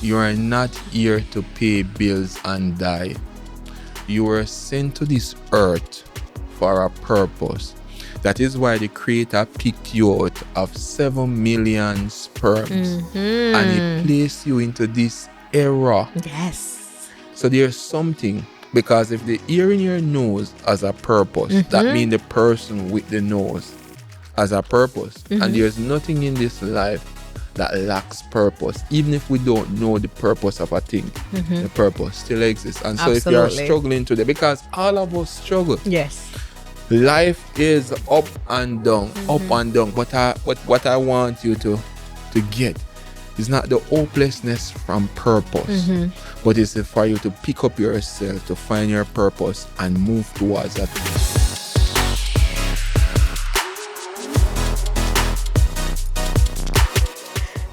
You are not here to pay bills and die. You were sent to this earth for a purpose. That is why the Creator picked you out of 7 million sperms and He placed you into this era. Yes. So there's something, because if the ear in your nose has a purpose, that means the person with the nose has a purpose. And there's nothing in this life that lacks purpose. Even if we don't know the purpose of a thing, the purpose still exists. And so if you are struggling today, because all of us struggle. Yes. Life is up and down, up and down. But what I want you to get is not the hopelessness from purpose, but it's for you to pick up yourself, to find your purpose and move towards that.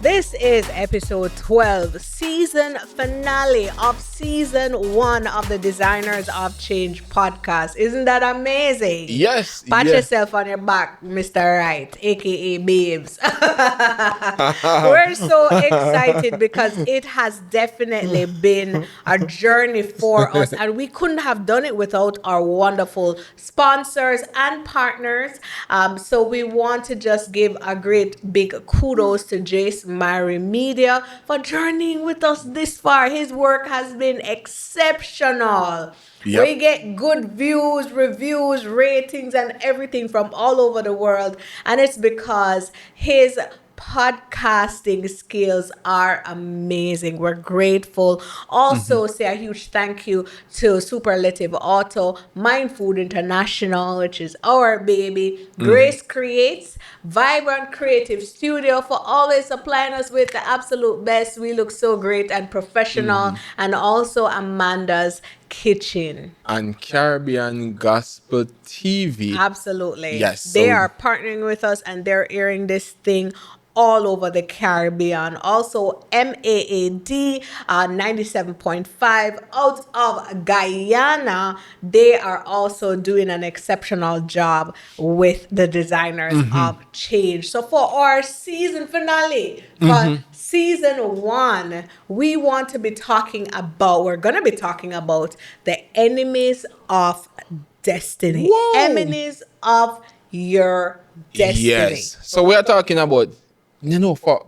This is episode 12, season finale of season 1 of the Designers of Change podcast. Isn't that amazing? Yes. Pat yourself on your back, Mr. Wright, aka Babes. We're so excited because it has definitely been a journey for us, and we couldn't have done it without our wonderful sponsors and partners. So we want to just give a great big kudos to Jace Mary Media for journeying with us this far. His work has been exceptional. Yep. We get good views, reviews, ratings, and everything from all over the world. And it's because his podcasting skills are amazing. We're grateful. Also, say a huge thank you to Superlative Auto, Mind Food International, which is our baby, Grace Creates, Vibrant Creative Studio for always supplying us with the absolute best. We look so great and professional. And also Amanda's Kitchen. And Caribbean Gospel TV. Absolutely. Yes. They are partnering with us and they're airing this thing all over the Caribbean. Also, MAAD 97.5 out of Guyana. They are also doing an exceptional job with the Designers of Change. So for our season finale, for season 1, we're going to be talking about the enemies of destiny. Whoa. Enemies of your destiny. Yes. So we are talking about,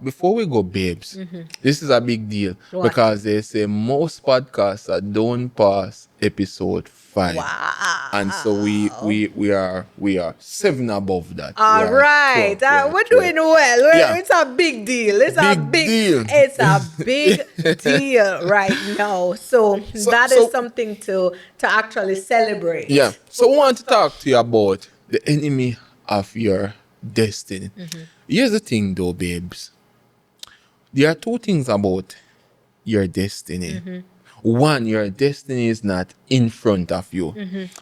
before we go, babes, this is a big deal. What? Because they say most podcasts don't pass episode 5. Wow. And so we are 7 above that. All right. We're doing well. Yeah. It's a big deal. It's a big deal. It's a big deal right now. So that is something to actually celebrate. Yeah. So I want to talk to you about the enemy of your destiny. Here's the thing though, babes. There are 2 things about your destiny. One, your destiny is not in front of you,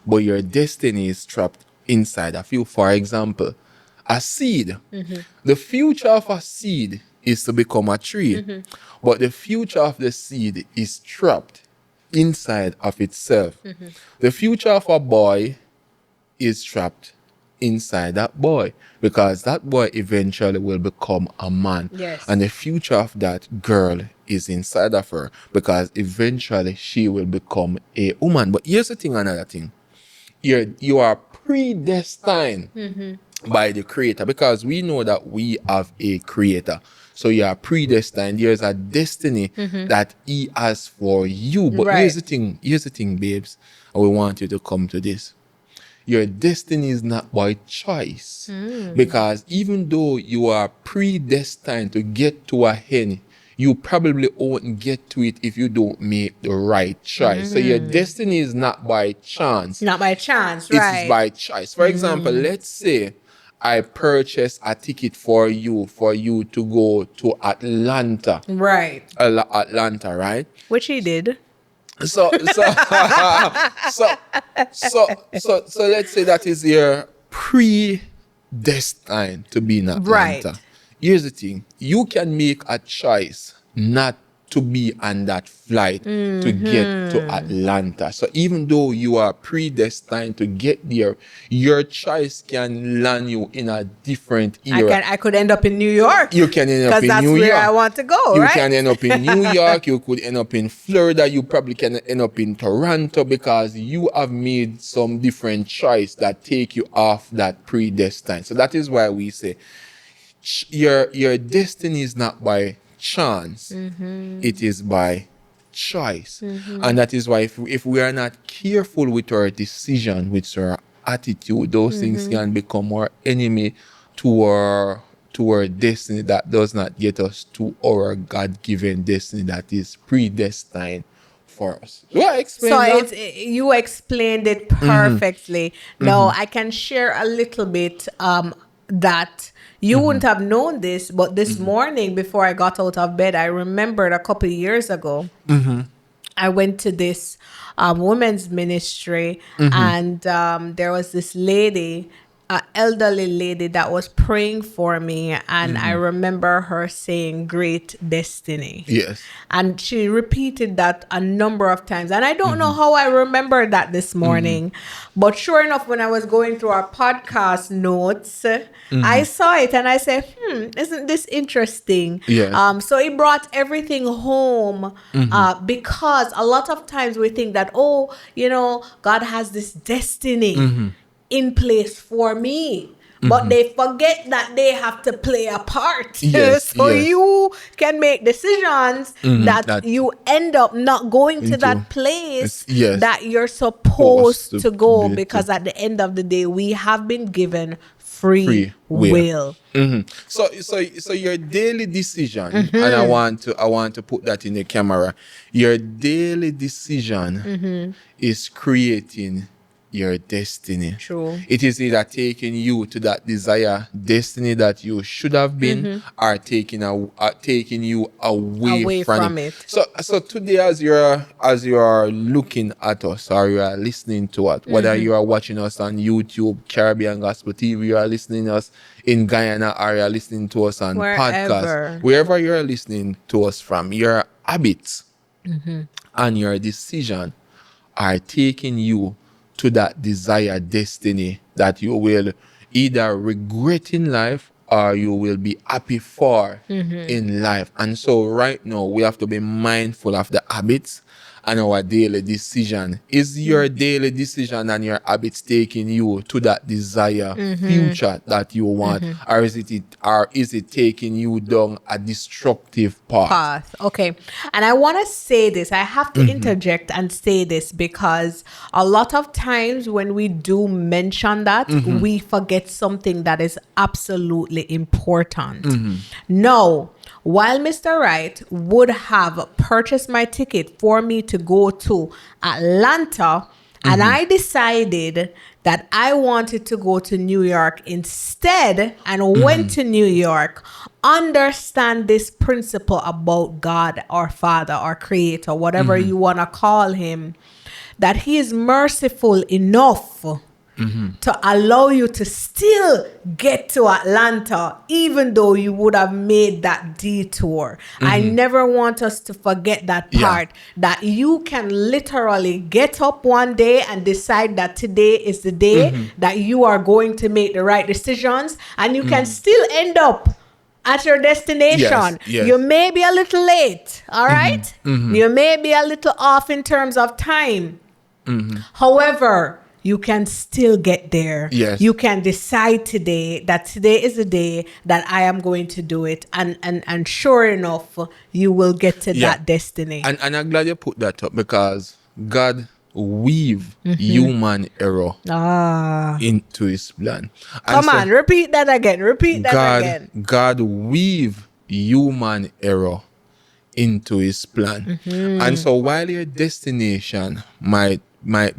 but your destiny is trapped inside of you. For example, a seed. The future of a seed is to become a tree, but the future of the seed is trapped inside of itself. The future of a boy is trapped inside that boy, because that boy eventually will become a man. Yes. And the future of that girl is inside of her, because eventually she will become a woman. But here's the thing, another thing. You are predestined by the Creator, because we know that we have a Creator. So you are predestined. There's a destiny that He has for you. But here's the thing, babes. And we want you to come to this. Your destiny is not by choice. Because even though you are predestined to get to a hen, you probably won't get to it if you don't make the right choice. So your destiny is not by chance. Not by chance, right? It's by choice. For example, let's say I purchase a ticket for you to go to Atlanta. Right. Atlanta, right? Which he did. So let's say that is your predestined to be in Atlanta. Right. Here's the thing. You can make a choice not to be on that flight to get to Atlanta. So even though you are predestined to get there, your choice can land you in a different era. I could end up in New York. You can end up Because in that's New where I York. want to go, You right? can end up in New York. You could end up in Florida. You probably can end up in Toronto because you have made some different choice that take you off that predestined. So that is why we say your destiny is not by chance. It is by choice. And that is why if we are not careful with our decision, with our attitude, those things can become our enemy to our destiny that does not get us to our God-given destiny that is predestined for us. Do I explain So that? you explained it perfectly. Now I can share a little bit that you wouldn't have known this, but this morning before I got out of bed, I remembered a couple of years ago. I went to this women's ministry, and there was this lady, an elderly lady, that was praying for me, and I remember her saying, "Great destiny." Yes. And she repeated that a number of times. And I don't know how I remembered that this morning. But sure enough, when I was going through our podcast notes, I saw it and I said, isn't this interesting? Yes. So it brought everything home because a lot of times we think that, oh, God has this destiny in place for me. But they forget that they have to play a part. Yes, So yes. you can make decisions that you end up not going to that place yes. that you're supposed to go, be- because at the end of the day, we have been given free Free will. will. So your daily decision, and I want to put that in the camera. Your daily decision is creating your destiny. True. It is either taking you to that desired destiny that you should have been, or taking you away from it. So today, as you are looking at us, or you are listening to us, whether you are watching us on YouTube, Caribbean Gospel TV, you are listening to us in Guyana, or you are listening to us on podcast, wherever you are listening to us from, your habits and your decision are taking you to that desired destiny that you will either regret in life or you will be happy for in life. And so right now we have to be mindful of the habits and our daily decision. Is your daily decision and your habits taking you to that desired future that you want, or is it taking you down a destructive path? Okay. And I want to say this. I have to interject and say this, because a lot of times when we do mention that, we forget something that is absolutely important. No. While Mr. Wright would have purchased my ticket for me to go to Atlanta, and I decided that I wanted to go to New York instead and went to New York, understand this principle about God, our Father, our Creator, whatever you want to call him, that he is merciful enough to allow you to still get to Atlanta, even though you would have made that detour. I never want us to forget that part, that you can literally get up one day and decide that today is the day that you are going to make the right decisions, and you can still end up at your destination. Yes. You may be a little late, all right? You may be a little off in terms of time. However, you can still get there. Yes. You can decide today that today is the day that I am going to do it. And sure enough, you will get to that destiny. And I'm glad you put that up, because God weave human error into his plan. Come on, repeat that again. God weave human error into his plan. And so while your destination might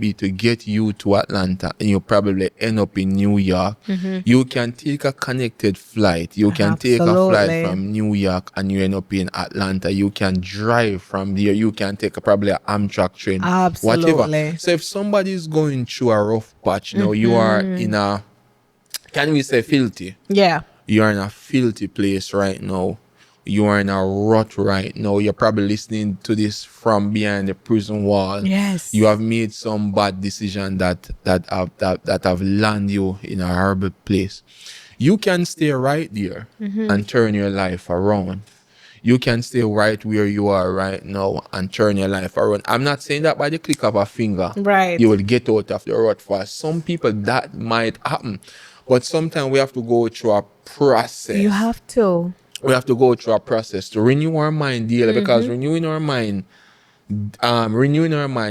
be to get you to Atlanta, and you probably end up in New York, you can take a connected flight. You can take a flight from New York and you end up in Atlanta. You can drive from there. You can take probably an Amtrak train. Whatever. So if somebody is going through a rough patch, now you are in can we say filthy? Yeah. You are in a filthy place right now. You are in a rut right now. You're probably listening to this from behind the prison wall. Yes. You have made some bad decision that have landed you in a horrible place. You can stay right there and turn your life around. You can stay right where you are right now and turn your life around. I'm not saying that by the click of a finger, Right. you will get out of the rut. For some people, that might happen. But sometimes we have to go through a process. You have to. We have to go through a process to renew our mind daily, because renewing our mind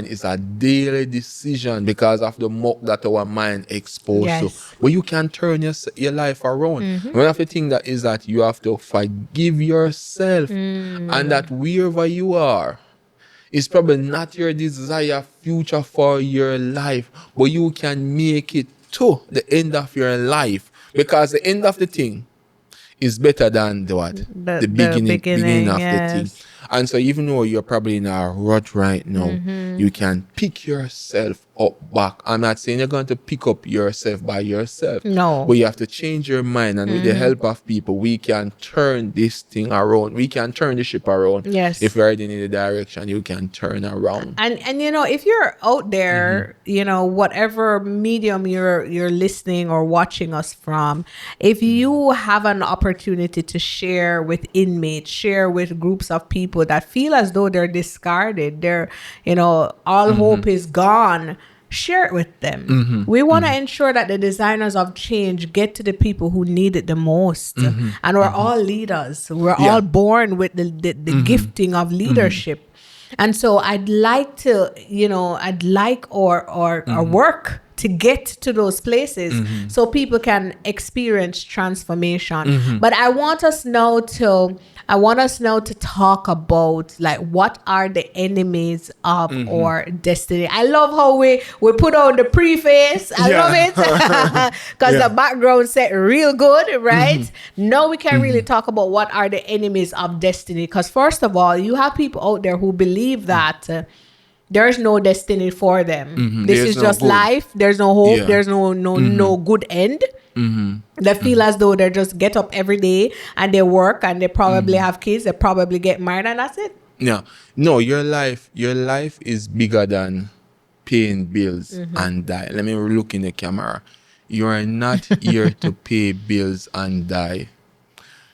is a daily decision because of the muck that our mind exposed to. Yes. But you can turn your life around. One of the things that is that you have to forgive yourself, and that wherever you are, it's probably not your desired future for your life, but you can make it to the end of your life, because the end of the thing is better than the what? The beginning of the thing. yes. And so even though you're probably in a rut right now, you can pick yourself up back. I'm not saying you're going to pick up yourself by yourself. No. But you have to change your mind, and with the help of people, we can turn this thing around. We can turn the ship around. Yes. If you're heading in the direction, you can turn around. And you know, if you're out there, you know, whatever medium you're listening or watching us from, if you have an opportunity to share with inmates, share with groups of people that feel as though they're discarded, they're, you know, all hope is gone, share it with them. We want to ensure that the designers of change get to the people who need it the most. And we're all leaders. We're all born with the gifting of leadership. And so I'd like to, you know, I'd like our work to get to those places so people can experience transformation. But I want us now to talk about, like, what are the enemies of our destiny. I love how we put on the preface. I love it because the background set real good, right? Now we can really talk about what are the enemies of destiny, because first of all, you have people out there who believe that there's no destiny for them. This There's is no just good. life. There's no hope. Yeah. There's no good end. They feel as though they just get up every day and they work and they probably have kids. They probably get married, and that's it. Yeah. No, your life is bigger than paying bills and die. Let me look in the camera. You are not here to pay bills and die.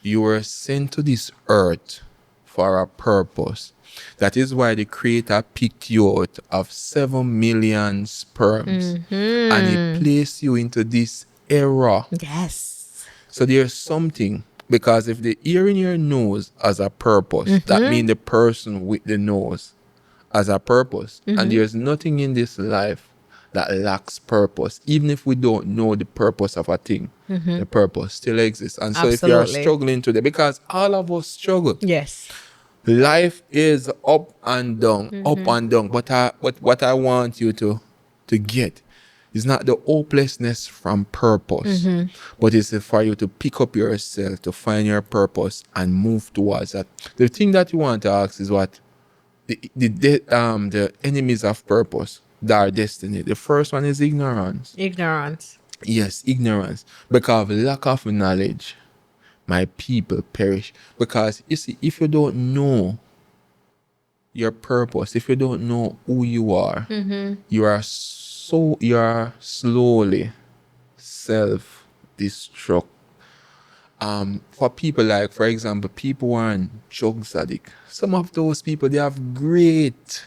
You were sent to this earth for a purpose. That is why the Creator picked you out of 7 million sperms and He placed you into this era. Yes. So there's something, because if the ear in your nose has a purpose, that means the person with the nose has a purpose. And there's nothing in this life that lacks purpose. Even if we don't know the purpose of a thing, the purpose still exists. And so if you are Absolutely. struggling today, because all of us struggle. Yes. Life is up and down, up and down. But what I want you to get is not the hopelessness from purpose, but it's for you to pick up yourself, to find your purpose and move towards that. The thing that you want to ask is what the enemies of purpose, that are destiny. The first one is ignorance. Ignorance. Yes, ignorance. Because of lack of knowledge, my people perish. Because you see, if you don't know your purpose, if you don't know who you are, you are slowly self-destruct. For people like, for example, people who are on drugs addict. Some of those people, they have great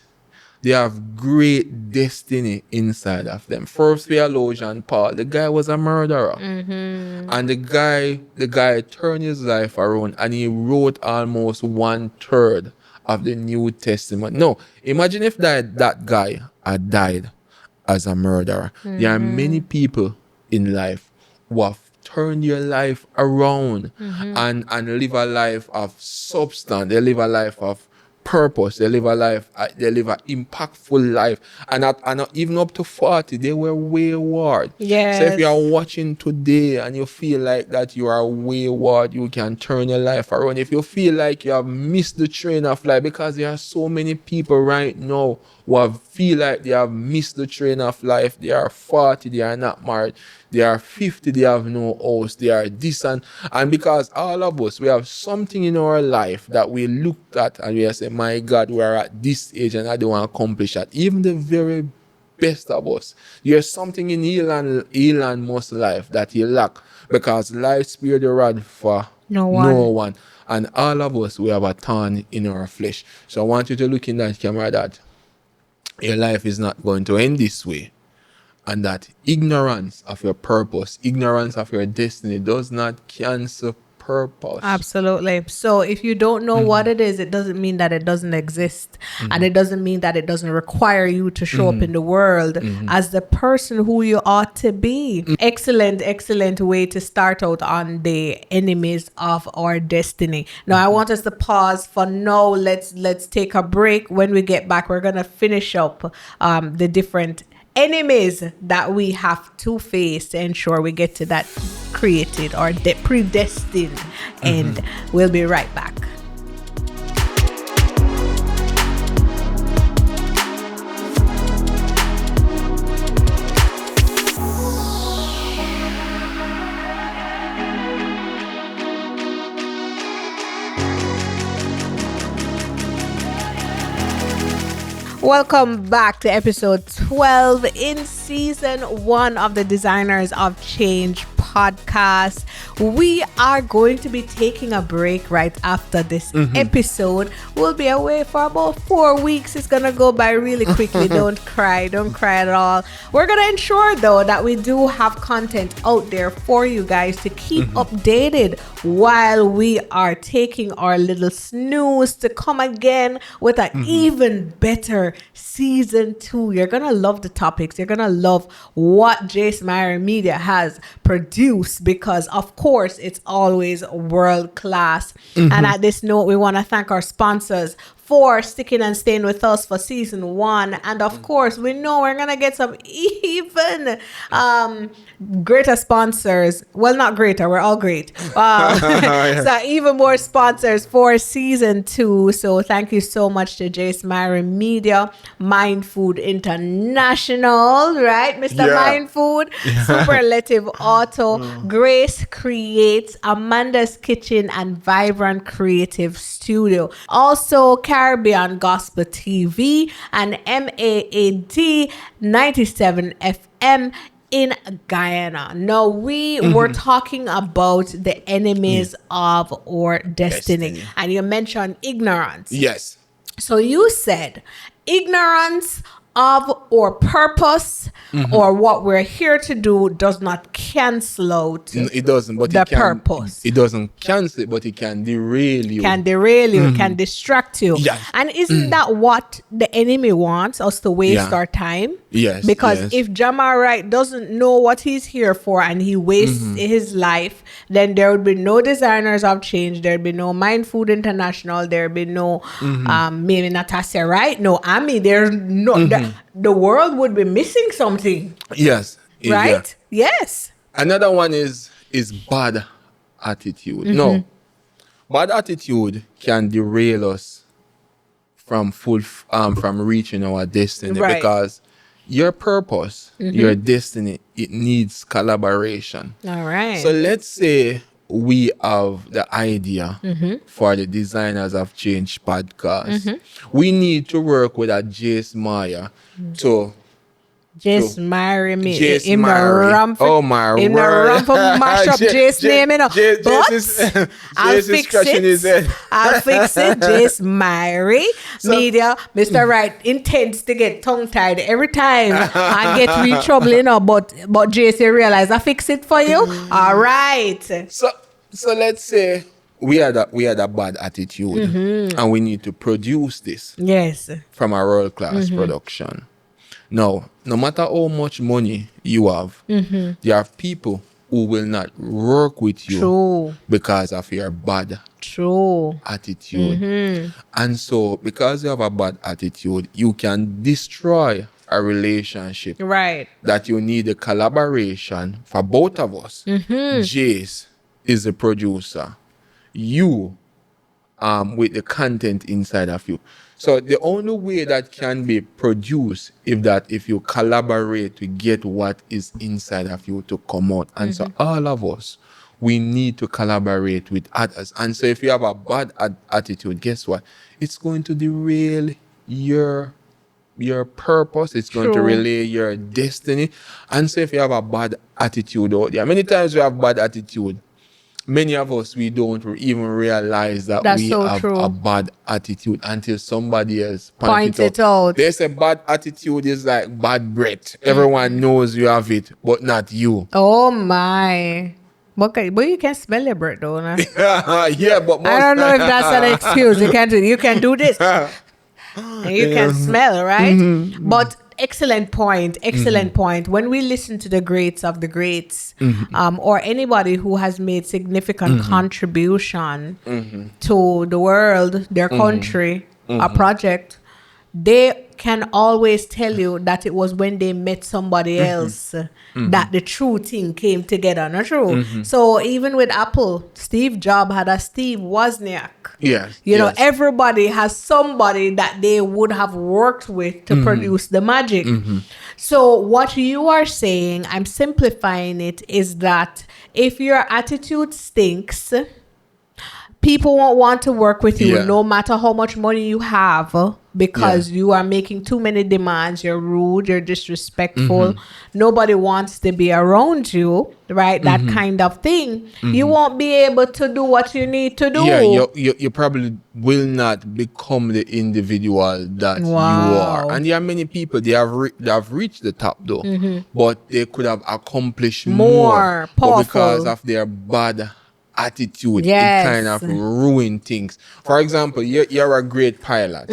destiny inside of them. First theologian Paul, the guy was a murderer. And the guy turned his life around and he wrote almost 1/3 of the New Testament. No, imagine if that guy had died as a murderer. There are many people in life who have turned your life around and live a life of substance. They live a life of purpose. They live a life. They live an impactful life. And even up to 40, they were wayward. So if you are Yes. watching today and you feel like that you are wayward, you can turn your life around. If you feel like you have missed the train of life, because there are so many people right now who feel like they have missed the train of life. They are 40, they are not married. They are 50, they have no house. They are this and because all of us, we have something in our life that we looked at and we say, my God, we are at this age and I don't want to accomplish that. Even the very best of us, there's something in Elon Musk's life that he lack, because life spared the rod for No no one. one. And all of us, we have a thorn in our flesh. So I want you to look in that camera that your life is not going to end this way, and that ignorance of your purpose, ignorance of your destiny does not cancel purpose. Absolutely. So if you don't know what it is, it doesn't mean that it doesn't exist. And it doesn't mean that it doesn't require you to show up in the world as the person who you ought to be. Excellent, excellent way to start out on the enemies of our destiny. Now I want us to pause for now. Let's take a break. When we get back, we're gonna finish up the different enemies that we have to face to ensure we get to that created or predestined. And we'll be right back. Welcome back to episode 12 in season 1 of the Designers of Change podcast. We are going to be taking a break right after this episode. We'll be away for about 4 weeks. It's gonna go by really quickly. Don't cry at all. We're gonna ensure though that we do have content out there for you guys to keep updated while we are taking our little snooze to come again with an even better season 2. You're gonna love the topics. You're gonna love what Jace Meyer Media has produced, because of course it's always world class. And at this note, we want to thank our sponsors for sticking and staying with us for season 1. And of course, we know we're gonna get some even greater sponsors. Well, not greater, we're all great. So even more sponsors for season 2. So thank you so much to Jace Meyer Media, Mind Food International, right, Mr. Mind Food, Superlative Auto, Grace Creates, Amanda's Kitchen, and Vibrant Creative Studio. Also Caribbean Gospel TV and MAAD 97 FM in Guyana. Now we were talking about the enemies of our destiny, and you mentioned ignorance. Yes. So you said ignorance of our purpose or what we're here to do does not cancel out It doesn't, but the it can, purpose. It doesn't cancel it, but it can derail you. Can derail you, can distract you. Yes. And isn't that what the enemy wants us to waste our time? Yes. Because if Jamar Wright doesn't know what he's here for and he wastes his life, then there would be no Designers of Change. There'd be no Mind Food International. There'd be no maybe Natassia Wright. No, Ami. There's no. The world would be missing something. Yes. Right? Yes. Another one is bad attitude. No, bad attitude can derail us from from reaching our destiny, because your purpose, your destiny, it needs collaboration. All right. So let's say we have the idea for the Designers of Change podcast. We need to work with a Jace Meyer to Just marry me. Jace In the Meyer. rump. Oh my In the word. rump of mash up Jace name, you know. But I'll fix it. I'll fix it. Jace Mary Media. Mr. Wright intends to get tongue tied every time and get me in trouble, you know. But Jace, you realize I fix it for you. All right. So let's say we had a bad attitude and we need to produce this Yes. from a world class production. Now, no matter how much money you have, there are people who will not work with you True. because of your bad True. attitude. And so, because you have a bad attitude, you can destroy a relationship Right. that you need a collaboration for both of us. Jace is the producer. You with the content inside of you. So the only way that can be produced if you collaborate to get what is inside of you to come out. And so all of us, we need to collaborate with others. And so if you have a bad attitude, guess what? It's going to derail your purpose. It's going to True. relay your destiny. And so if you have a bad attitude out there, many times we have bad attitude. Many of us, we don't even realize that That's we so have true. a bad attitude until somebody else Point it out. They say bad attitude is like bad breath. Everyone knows you have it, but not you. Oh my. Okay, but you can smell your breath though. Nah? Yeah, but most I don't know if that's an excuse. You can do this. And you can smell, right? But excellent point. When we listen to the greats of the greats, or anybody who has made significant contribution to the world, their country, a project, they can always tell you that it was when they met somebody else that the true thing came together. Not true. So even with Apple, Steve Jobs had a Steve Wozniak. Yes. You know, everybody has somebody that they would have worked with to produce the magic. So what you are saying, I'm simplifying it, is that if your attitude stinks, people won't want to work with you no matter how much money you have, because you are making too many demands. You're rude, you're disrespectful. Nobody wants to be around you, right? That kind of thing. You won't be able to do what you need to do. Yeah, you probably will not become the individual that you are. And there are many people, they have reached the top though, but they could have accomplished more. But because of their bad attitude, it kind of ruin things. For example, you're a great pilot,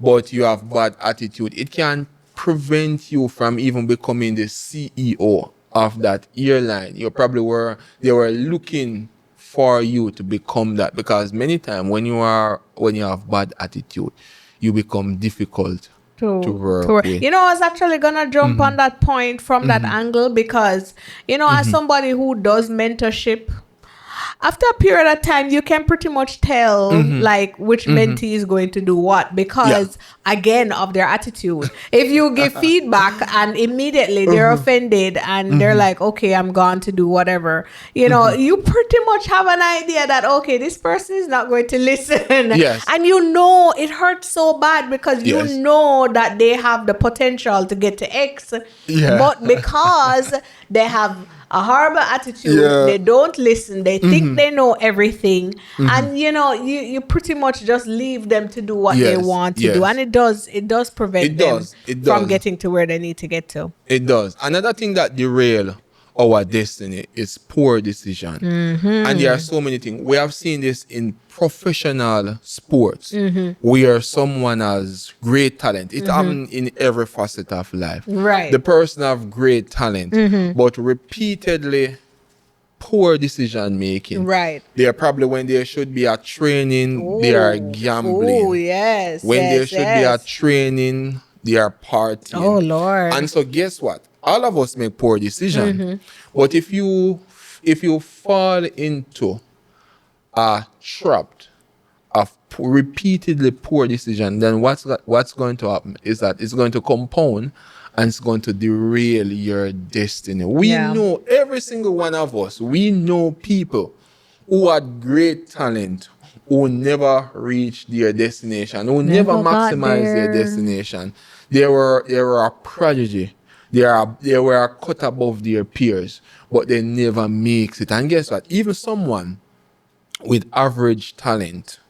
but you have bad attitude. It can prevent you from even becoming the CEO of that airline. They were looking for you to become that, because many times when you have bad attitude, you become difficult to work with. You know, I was actually gonna jump on that point from that angle, because you know, as somebody who does mentorship, after a period of time, you can pretty much tell like which mentee is going to do what, because again of their attitude. If you give feedback and immediately they're offended and they're like, okay, I'm gone to do whatever, you know, you pretty much have an idea that, okay, this person is not going to listen. And you know it hurts so bad, because you know that they have the potential to get to X, but because they have a horrible attitude, they don't listen, they think they know everything, and you know, you pretty much just leave them to do what they want to do, and it does prevent them from getting to where they need to get to. It does. Another thing that derail our destiny is poor decision. And there are so many things. We have seen this in professional sports, where someone has great talent. It happens in every facet of life. Right. The person have great talent, but repeatedly poor decision making. Right. They are probably, when there should be a training, they are gambling. Oh, yes. When there should be a training, they are partying. Oh, Lord. And so guess what? All of us make poor decisions. But if you fall into a trap of repeatedly poor decision, then what's going to happen is that it's going to compound and it's going to derail your destiny. We know, every single one of us, we know people who had great talent, who never reached their destination, who never maximized their destination. They were a prodigy. They were cut above their peers, but they never makes it. And guess what? Even someone with average talent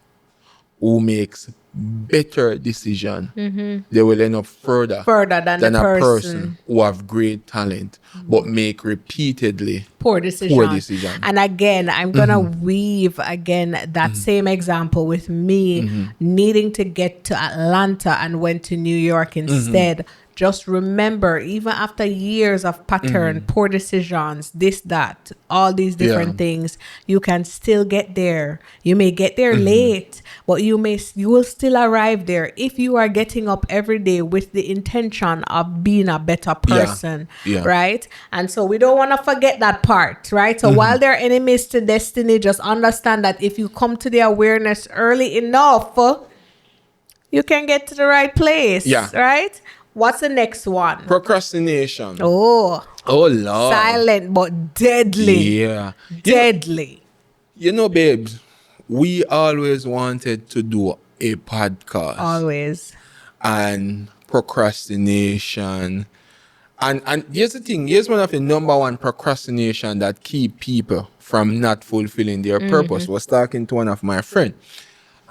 who makes better decision, they will end up further than a person who have great talent but make repeatedly poor decision. And again, I'm gonna weave again that same example with me needing to get to Atlanta and went to New York instead. just remember, even after years of pattern, poor decisions, this, that, all these different things, you can still get there. You may get there late, but you will still arrive there if you are getting up every day with the intention of being a better person, right? And so we don't want to forget that part, right? So while they're enemies to destiny, just understand that if you come to the awareness early enough, you can get to the right place, right? What's the next one? Procrastination. Oh Lord. Silent but deadly. Yeah. Deadly. You know, babes, we always wanted to do a podcast. Always. And procrastination. And here's the thing. Here's one of the number one procrastination that keep people from not fulfilling their purpose. Was talking to one of my friends.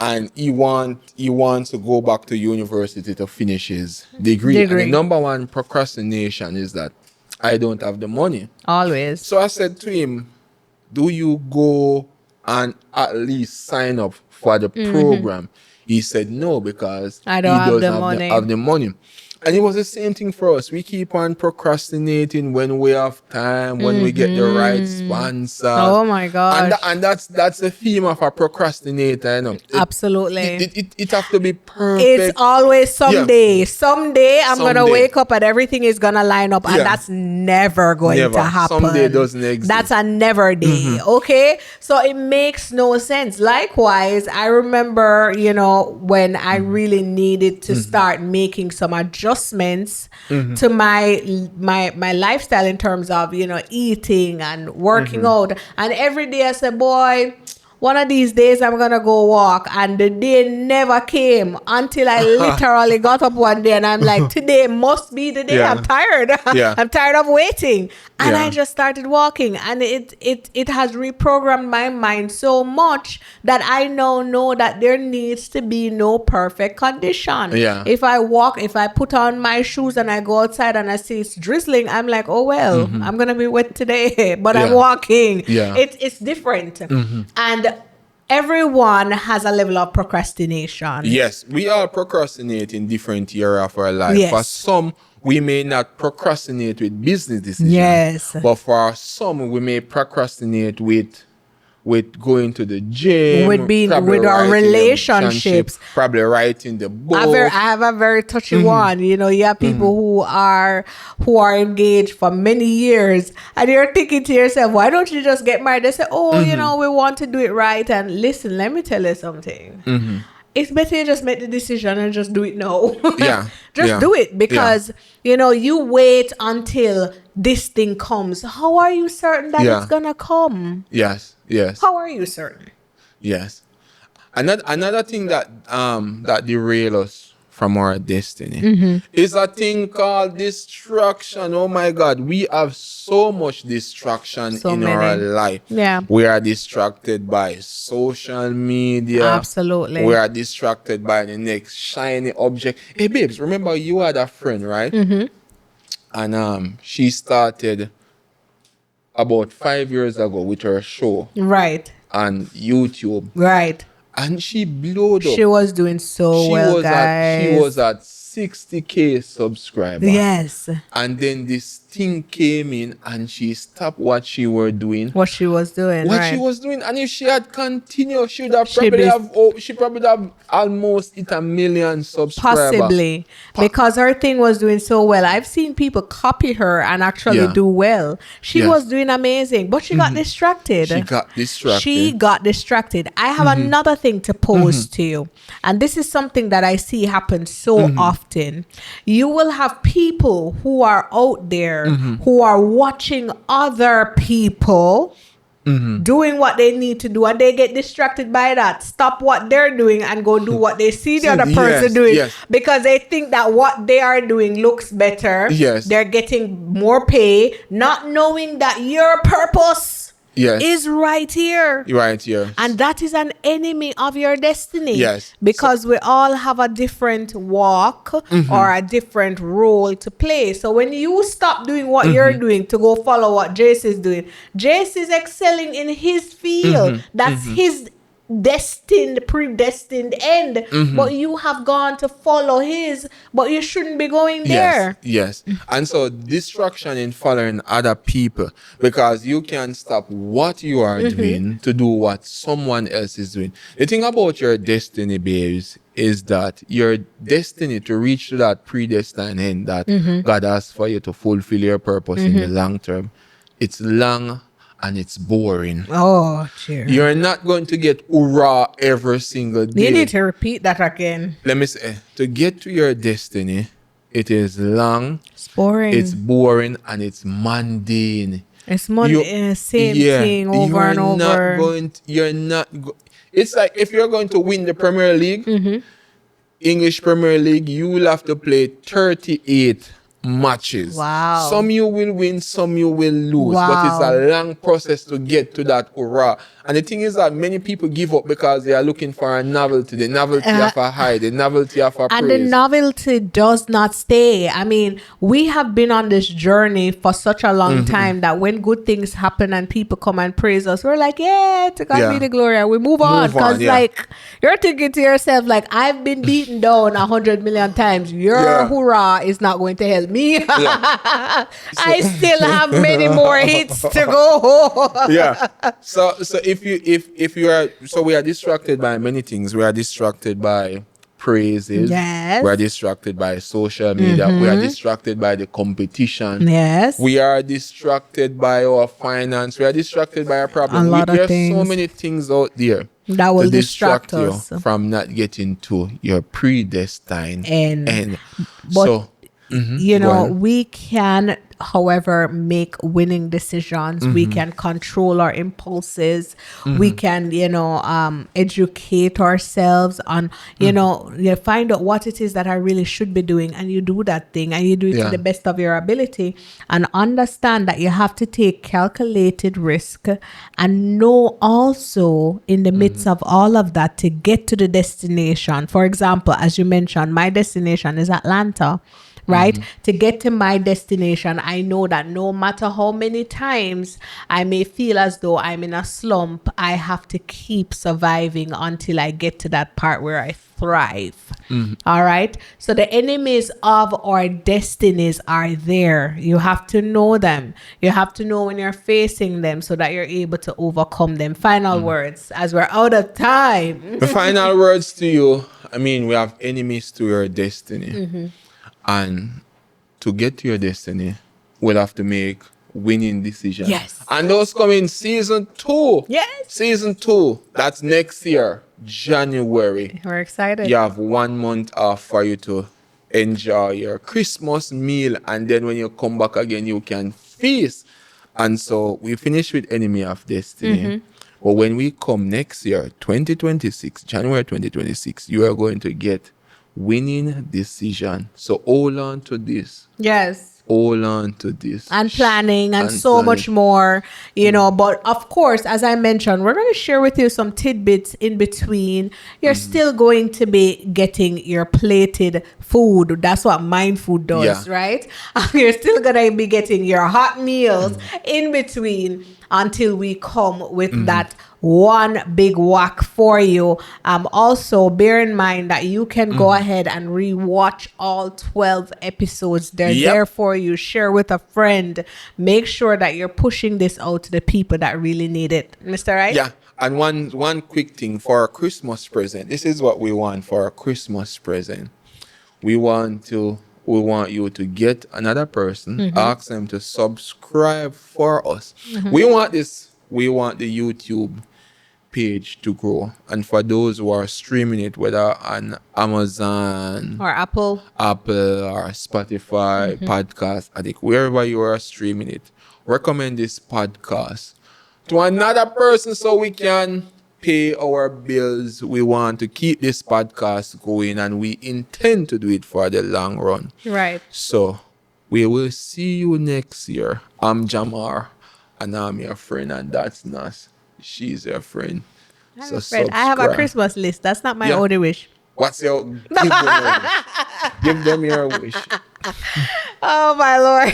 And he wants to go back to university to finish his degree. And the number one procrastination is that I don't have the money. Always. So I said to him, do you go and at least sign up for the program? He said no, because I don't he have doesn't have the money. And it was the same thing for us. We keep on procrastinating when we have time, when we get the right sponsor. Oh my God. And that's the theme of a procrastinator, you know. Absolutely. It have to be perfect. It's always someday. Yeah. Someday I'm going to wake up and everything is going to line up. And that's never going to happen. Someday doesn't exist. That's a never day. Okay? So it makes no sense. Likewise, I remember, when I really needed to start making some adjustments to my lifestyle in terms of, eating and working out. And every day I said, boy, one of these days I'm going to go walk. And the day never came until I literally got up one day and I'm like, today must be the day. I'm tired. I'm tired of waiting. And I just started walking. And it has reprogrammed my mind so much that I now know that there needs to be no perfect condition. If I walk, if I put on my shoes and I go outside and I see it's drizzling, I'm like, oh, well, I'm going to be wet today. But I'm walking. It's different. And everyone has a level of procrastination. Yes, we all procrastinate in different areas of our life. For some, we may not procrastinate with business decisions. But for some, we may procrastinate with going to the gym, with our relationships, probably writing the book. I have a very touchy one. You have people who are engaged for many years, and you're thinking to yourself, why don't you just get married? They say, we want to do it right. And listen, let me tell you something. It's better you just make the decision and just do it now. Do it, because you wait until this thing comes. How are you certain that it's gonna come? Yes. How are you certain? Yes. Another thing that derail us from our destiny is a thing called distraction. Oh my God, we have so much distraction our life. We are distracted by social media. Absolutely. We are distracted by the next shiny object. Hey babes, remember you had a friend, right? And she started about 5 years ago with her show. Right. On YouTube. Right. And she blew up. She was doing so guys. She was at 60K subscribers. Yes. And then this thing came in and she stopped what she was doing. She was doing. And if she had continued, she probably have almost hit 1 million subscribers. Possibly. Because her thing was doing so well. I've seen people copy her and actually do well. She was doing amazing, but she got distracted. She got distracted. I have another thing to pose to you. And this is something that I see happen so often. You will have people who are out there who are watching other people doing what they need to do, and they get distracted by that. Stop what they're doing and go do what they see the other person doing, because they think that what they are doing looks better. They're getting more pay, not knowing that your purpose is right here. And that is an enemy of your destiny. Because we all have a different walk or a different role to play. So when you stop doing what you're doing to go follow what Jace is doing, Jace is excelling in his field. That's his predestined end, but you have gone to follow his, but you shouldn't be going Yes, there. yes. And so distraction in following other people, because you can stop what you are doing to do what someone else is doing. The thing about your destiny, babes, is that your destiny to reach to that predestined end that God has for you to fulfill your purpose in the long term, it's long and it's boring. Oh, dear. You're not going to get hurrah every single day. You need to repeat that again. Let me say, to get to your destiny, it is long, It's boring. it's boring, and it's mundane. It's You- same yeah, thing over you're and over. Not going to, you're not. It's like if you're going to win the Premier League, English Premier League, you will have to play 38 matches. Wow. Some you will win, some you will lose. But it's Wow. a long process to get to that hurrah. And the thing is that many people give up because they are looking for a novelty. The novelty of a high, the novelty of a And praise. the novelty does not stay. I mean, we have been on this journey for such a long time that when good things happen and people come and praise us, we're like, yeah, to God Yeah. be the glory. And we move on. Because, yeah. like, you're thinking to yourself, like, I've been beaten down 100 million times. Your Yeah. hurrah is not going to help me. Yeah. I still have many more hits to go. Yeah. So if you are, so we are distracted by many things. We are distracted by praises. Yes. We are distracted by social media. We are distracted by the competition. Yes. We are distracted by our finance. We are distracted by our problem. A lot of There's so things. many things out there That will to distract you us. from not getting to your predestined And- end. but So you go know, on. we can, however, make winning decisions. We can control our impulses. We can, educate ourselves on, you find out what it is that I really should be doing, and you do that thing, and you do it Yeah. to the best of your ability, and understand that you have to take calculated risk, and know also in the midst of all of that to get to the destination. For example, as you mentioned, my destination is Atlanta. Right? To get to my destination, I know that no matter how many times I may feel as though I'm in a slump, I have to keep surviving until I get to that part where I thrive. All right? So the enemies of our destinies are there. You have to know them. You have to know when you're facing them so that you're able to overcome them. Final words, as we're out of time. The final words to you. I mean, we have enemies to your destiny. And to get to your destiny, we'll have to make winning decisions. Yes. And those come in season 2. Yes. Season 2. That's next year, January. We're excited. You have 1 month off for you to enjoy your Christmas meal. And then when you come back again, you can feast. And so we finish with Enemy of Destiny. But when we come next year, 2026, January 2026, you are going to get winning decision. So hold on to this. Yes. Hold on to this. And planning and And so planning. much more, but of course, as I mentioned, we're going to share with you some tidbits in between. You're still going to be getting your plated food. That's what Mind Food does, Yeah. right? You're still going to be getting your hot meals in between until we come with that one big whack for you. Also, bear in mind that you can go ahead and rewatch all 12 episodes. They're Yep. there for you. Share with a friend. Make sure that you're pushing this out to the people that really need it. Mr. Right? Yeah. And one quick thing for a Christmas present. This is what we want for a Christmas present. We want you to get another person, ask them to subscribe for us. We want the YouTube page to grow. And for those who are streaming it, whether on Amazon, Or Apple. or Spotify, podcast, I think wherever you are streaming it, recommend this podcast to another person so we can pay our bills. We want to keep this podcast going, and we intend to do it for the long run. Right. So we will see you next year. I'm Jamar, and I'm your friend, and that's Nas. She's your friend. So Fred, I have a subscribe. Christmas list. That's not my Yeah. only wish. What's your give them your wish? Give them your wish. Oh, my Lord.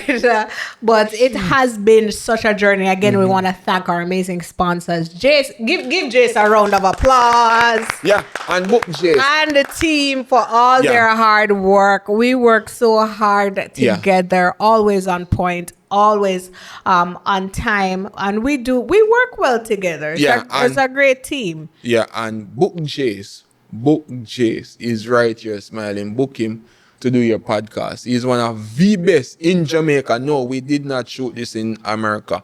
But it has been such a journey. Again, we want to thank our amazing sponsors. Jace, give Jace a round of applause. Yeah, and book Jace. And the team for all their hard work. We work so hard together, always on point, always on time, and we work well together. It's a great team. Yeah, and book Jace. Book Jace is right here smiling. Book him to do your podcast. He's one of the best in Jamaica. No, we did not shoot this in America.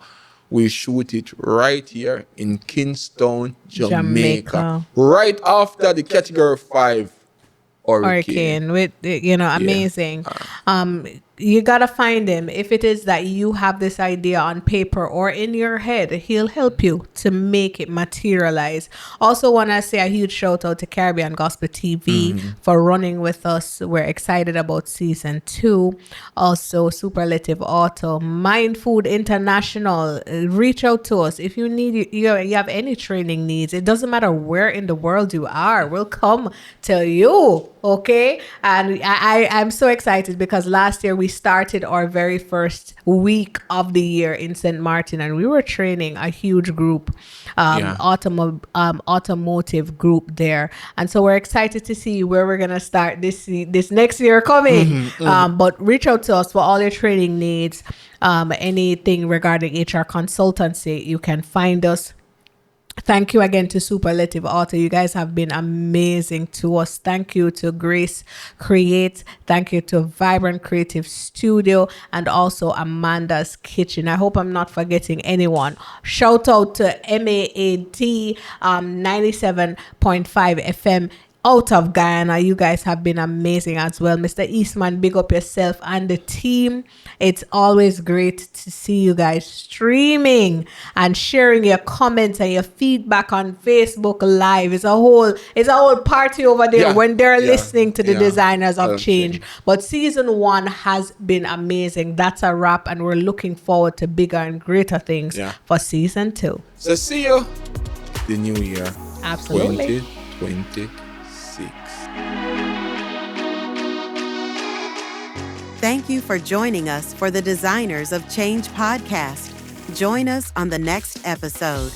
We shoot it right here in Kingston, Jamaica. Right after the Category 5 hurricane. With amazing. You gotta find him. If it is that you have this idea on paper or in your head, he'll help you to make it materialize. Also want to say a huge shout out to Caribbean Gospel TV for running with us. We're excited about season 2. Also Superlative Auto, Mind Food International. Reach out to us if you need you have any training needs. It doesn't matter where in the world you are. We'll come to you. Okay, and I'm so excited because last year we started our very first week of the year in St. Martin, and we were training a huge group, automotive group there, and so we're excited to see where we're gonna start this next year coming. But reach out to us for all your training needs, anything regarding HR consultancy. You can find us. Thank you again to Superlative Auto. You guys have been amazing to us. Thank you to Grace Create. Thank you to Vibrant Creative Studio and also Amanda's Kitchen. I hope I'm not forgetting anyone. Shout out to MAAD 97.5 FM out of Guyana. You guys have been amazing as well. Mr. Eastman, big up yourself and the team. It's always great to see you guys streaming and sharing your comments and your feedback on Facebook Live. It's a whole party over there when they're listening to the designers of change. But season 1 has been amazing. That's a wrap, and we're looking forward to bigger and greater things for season 2. So see you the new year. Absolutely. 2020. Thank you for joining us for the Designers of Change podcast. Join us on the next episode.